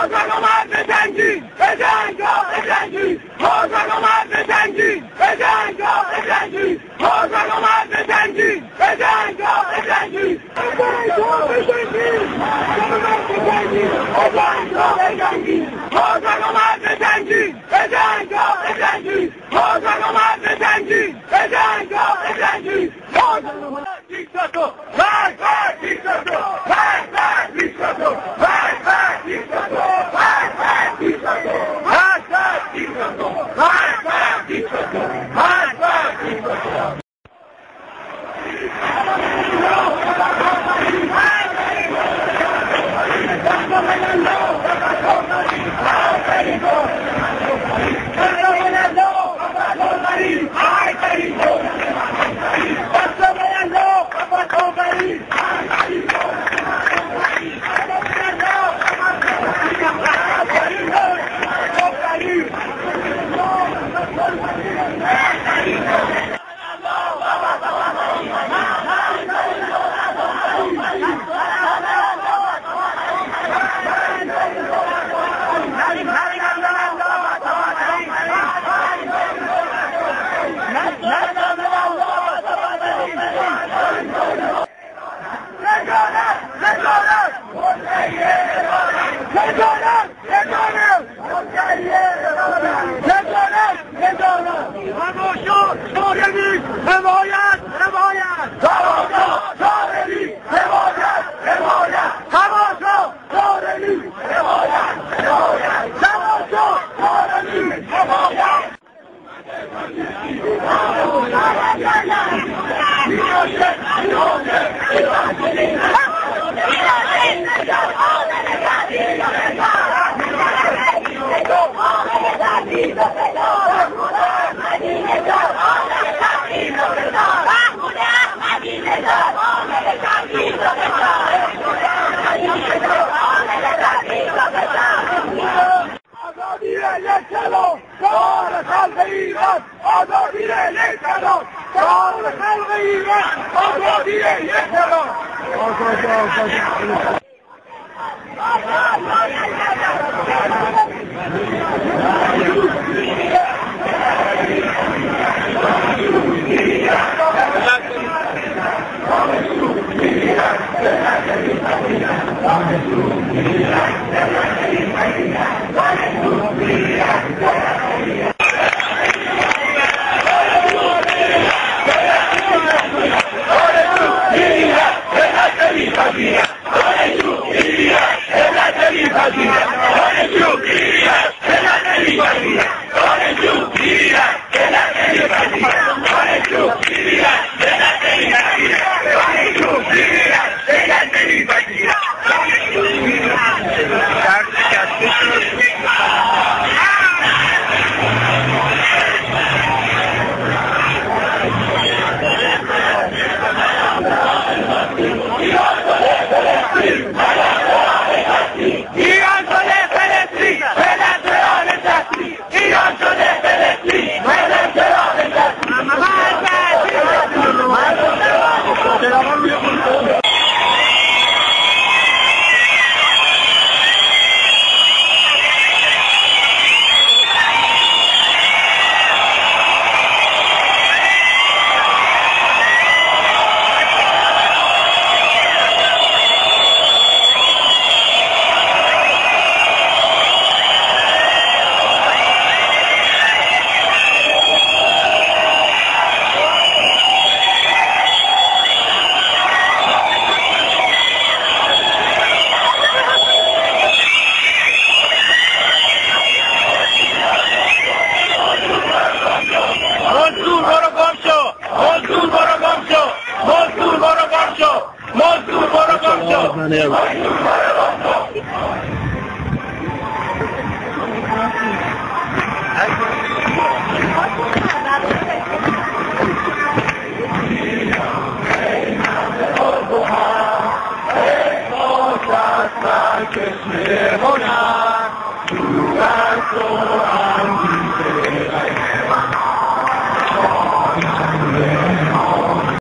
بازار اومد به جنگی به جنگ به جنگی بازار اومد به جنگی به جنگ به جنگی بازار اومد به جنگی به جنگ به جنگی بازار اومد به جنگی به جنگ به جنگی بازار اومد به جنگی به جنگ به جنگی بازار اومد دیکتاتور بک بک دیکتاتور بک بک دیکتاتور بک بک دیکتاتور بک بک دیکتاتور بک بک دیکتاتور بک بک دیکتاتور بک بک دیکتاتور Hona, tu